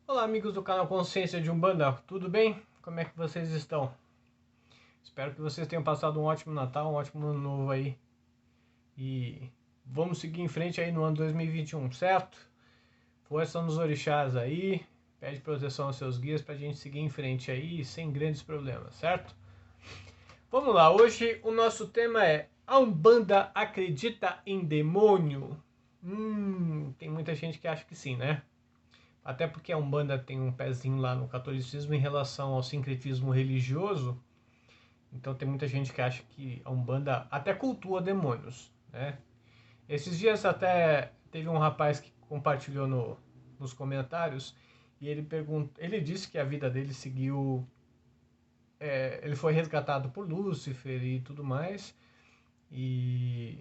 Olá, amigos do canal Consciência de Umbanda, tudo bem? Como é que vocês estão? Espero que vocês tenham passado um ótimo Natal, um ótimo Ano Novo aí. E vamos seguir em frente aí no ano 2021, certo? Força nos orixás aí, pede proteção aos seus guias pra gente seguir em frente aí sem grandes problemas, certo? Vamos lá, hoje o nosso tema é: a Umbanda acredita em demônio? Tem muita gente que acha que sim, né? Até porque a Umbanda tem um pezinho lá no catolicismo em relação ao sincretismo religioso. Então tem muita gente que acha que a Umbanda até cultua demônios, né? Esses dias até teve um rapaz que compartilhou nos comentários e ele disse que a vida dele seguiu, ele foi resgatado por Lúcifer e tudo mais, e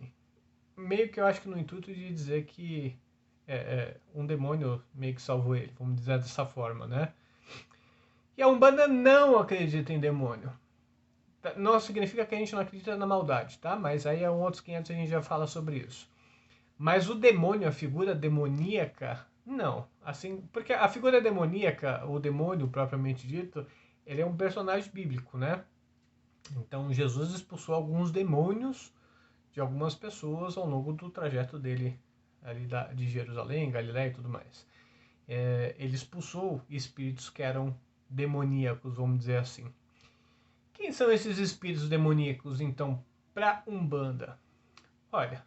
meio que eu acho que no intuito de dizer que um demônio meio que salvou ele, vamos dizer dessa forma, né? E a Umbanda não acredita em demônio. Não significa que a gente não acredita na maldade, tá? Mas aí é um outros 500 a gente já fala sobre isso. Mas o demônio, a figura demoníaca, não. Assim, porque a figura demoníaca, o demônio propriamente dito, ele é um personagem bíblico, né? Então Jesus expulsou alguns demônios de algumas pessoas ao longo do trajeto dele ali de Jerusalém, Galiléia e tudo mais. Ele expulsou espíritos que eram demoníacos, vamos dizer assim. Quem são esses espíritos demoníacos, então, para Umbanda? Olha,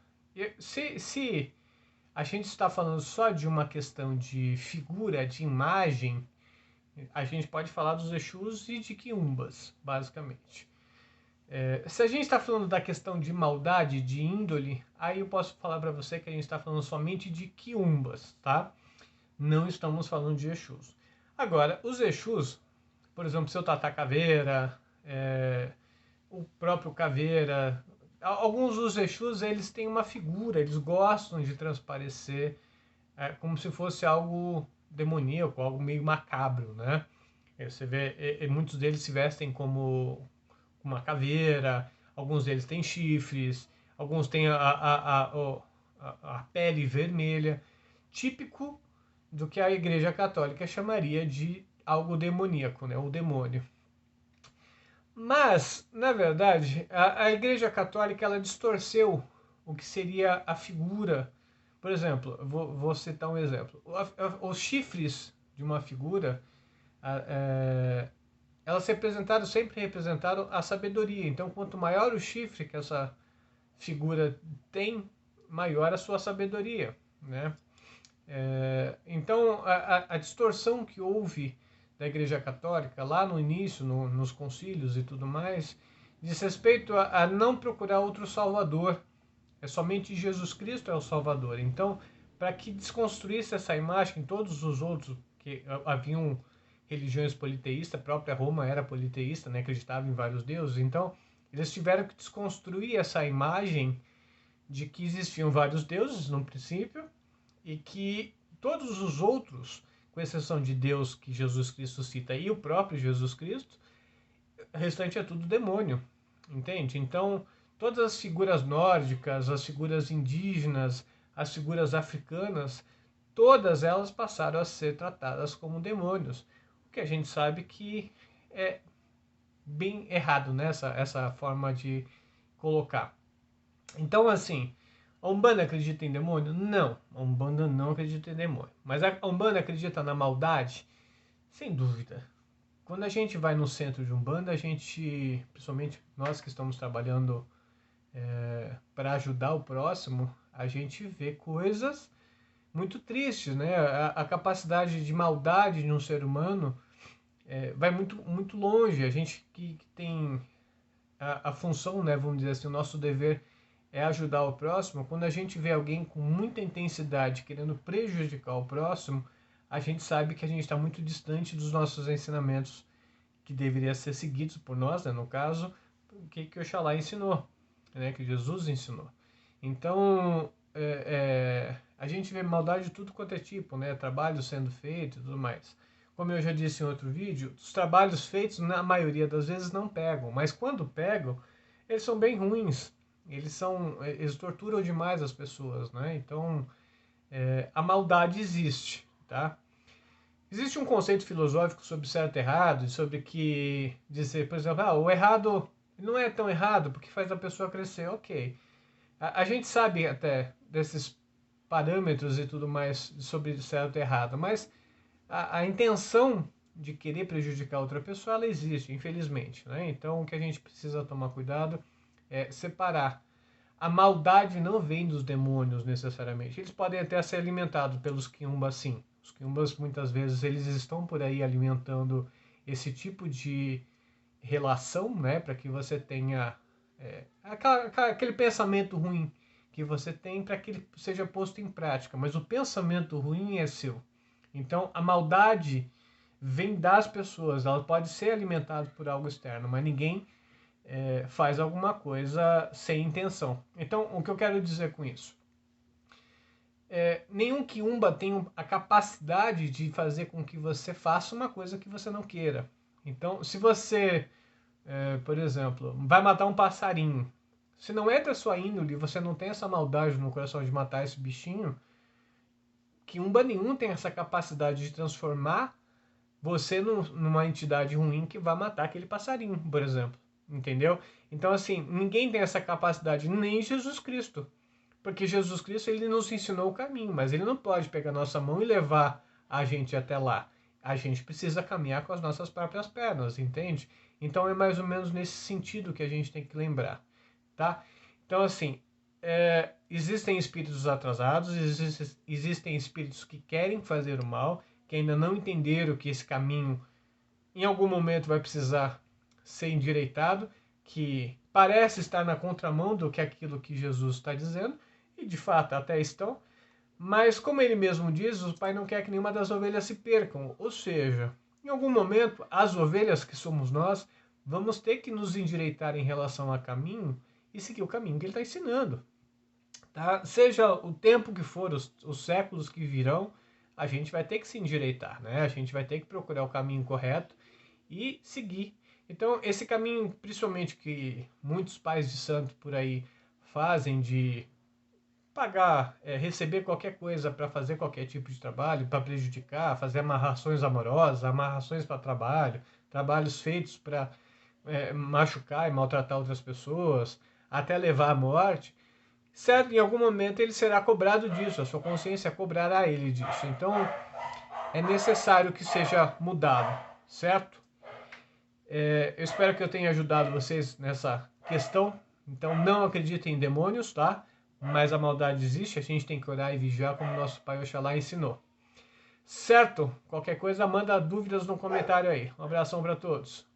se a gente está falando só de uma questão de figura, de imagem, a gente pode falar dos Exus e de Quiumbas, basicamente. Se a gente está falando da questão de maldade, de índole, aí eu posso falar para você que a gente está falando somente de Quiumbas, tá? Não estamos falando de Exus. Agora, os Exus, por exemplo, seu Tata Caveira, o próprio Caveira, alguns dos Exus, eles têm uma figura, eles gostam de transparecer como se fosse algo demoníaco, algo meio macabro, né? Você vê, muitos deles se vestem como uma caveira, alguns deles têm chifres, alguns têm a pele vermelha, típico do que a Igreja Católica chamaria de algo demoníaco, né? O demônio. Mas, na verdade, a Igreja Católica ela distorceu o que seria a figura. Por exemplo, vou citar um exemplo. Os chifres de uma figura, elas sempre representaram a sabedoria. Então, quanto maior o chifre que essa figura tem, maior a sua sabedoria, né? Então, a distorção que houve da Igreja Católica lá no início, nos concílios e tudo mais, diz respeito a não procurar outro Salvador. É somente Jesus Cristo é o Salvador. Então, para que desconstruísse essa imagem, todos os outros que haviam religiões politeístas, a própria Roma era politeísta, né, acreditava em vários deuses, então eles tiveram que desconstruir essa imagem de que existiam vários deuses no princípio e que todos os outros, com exceção de Deus que Jesus Cristo cita e o próprio Jesus Cristo, o restante é tudo demônio, entende? Então, todas as figuras nórdicas, as figuras indígenas, as figuras africanas, todas elas passaram a ser tratadas como demônios, o que a gente sabe que é bem errado, né? Essa forma de colocar. Então, assim, a Umbanda acredita em demônio? Não, a Umbanda não acredita em demônio. Mas a Umbanda acredita na maldade? Sem dúvida. Quando a gente vai no centro de Umbanda, a gente, principalmente nós que estamos trabalhando para ajudar o próximo, a gente vê coisas muito tristes, né? A capacidade de maldade de um ser humano vai muito longe. A gente que tem a função, né, vamos dizer assim, o nosso dever é ajudar o próximo. Quando a gente vê alguém com muita intensidade querendo prejudicar o próximo, a gente sabe que a gente está muito distante dos nossos ensinamentos que deveriam ser seguidos por nós, né, no caso, o que Oxalá ensinou, né, que Jesus ensinou. Então, a gente vê maldade de tudo quanto é tipo, né, trabalho sendo feito e tudo mais. Como eu já disse em outro vídeo, os trabalhos feitos, na maioria das vezes, não pegam. Mas quando pegam, eles são bem ruins. Eles torturam demais as pessoas, né? Então, a maldade existe, tá? Existe um conceito filosófico sobre certo e errado, sobre que dizer, por exemplo, o errado não é tão errado porque faz a pessoa crescer, ok. A gente sabe até desses parâmetros e tudo mais sobre certo e errado, mas a intenção de querer prejudicar outra pessoa, ela existe, infelizmente, né? Então, o que a gente precisa tomar cuidado é separar. A maldade não vem dos demônios necessariamente. Eles podem até ser alimentados pelos quiumbas, sim. Os quiumbas, muitas vezes, eles estão por aí alimentando esse tipo de relação, né? Para que você tenha aquele pensamento ruim que você tem, para que ele seja posto em prática. Mas o pensamento ruim é seu. Então, a maldade vem das pessoas. Ela pode ser alimentada por algo externo, mas ninguém faz alguma coisa sem intenção. Então, o que eu quero dizer com isso? Nenhum quiumba tem a capacidade de fazer com que você faça uma coisa que você não queira. Então, se você, por exemplo, vai matar um passarinho, se não é da sua índole, você não tem essa maldade no coração de matar esse bichinho, quiumba nenhum tem essa capacidade de transformar você numa entidade ruim que vai matar aquele passarinho, por exemplo. Entendeu? Então, assim, ninguém tem essa capacidade, nem Jesus Cristo. Porque Jesus Cristo, ele nos ensinou o caminho, mas ele não pode pegar nossa mão e levar a gente até lá. A gente precisa caminhar com as nossas próprias pernas, entende? Então é mais ou menos nesse sentido que a gente tem que lembrar, tá? Então, assim, existem espíritos atrasados, existem espíritos que querem fazer o mal, que ainda não entenderam que esse caminho em algum momento vai precisar ser endireitado, que parece estar na contramão do que aquilo que Jesus está dizendo, e de fato até estão, mas como ele mesmo diz, o Pai não quer que nenhuma das ovelhas se percam, ou seja, em algum momento as ovelhas que somos nós vamos ter que nos endireitar em relação a caminho e seguir o caminho que ele está ensinando. Tá? Seja o tempo que for, os séculos que virão, a gente vai ter que se endireitar, né? A gente vai ter que procurar o caminho correto e seguir. Então, esse caminho, principalmente que muitos pais de santo por aí fazem de pagar, receber qualquer coisa para fazer qualquer tipo de trabalho, para prejudicar, fazer amarrações amorosas, amarrações para trabalho, trabalhos feitos para machucar e maltratar outras pessoas, até levar à morte, certo? Em algum momento ele será cobrado disso, a sua consciência cobrará ele disso. Então, é necessário que seja mudado, certo? Eu espero que eu tenha ajudado vocês nessa questão. Então, não acreditem em demônios, tá? Mas a maldade existe, a gente tem que orar e vigiar como nosso Pai Oxalá ensinou. Certo? Qualquer coisa, manda dúvidas no comentário aí. Um abração para todos.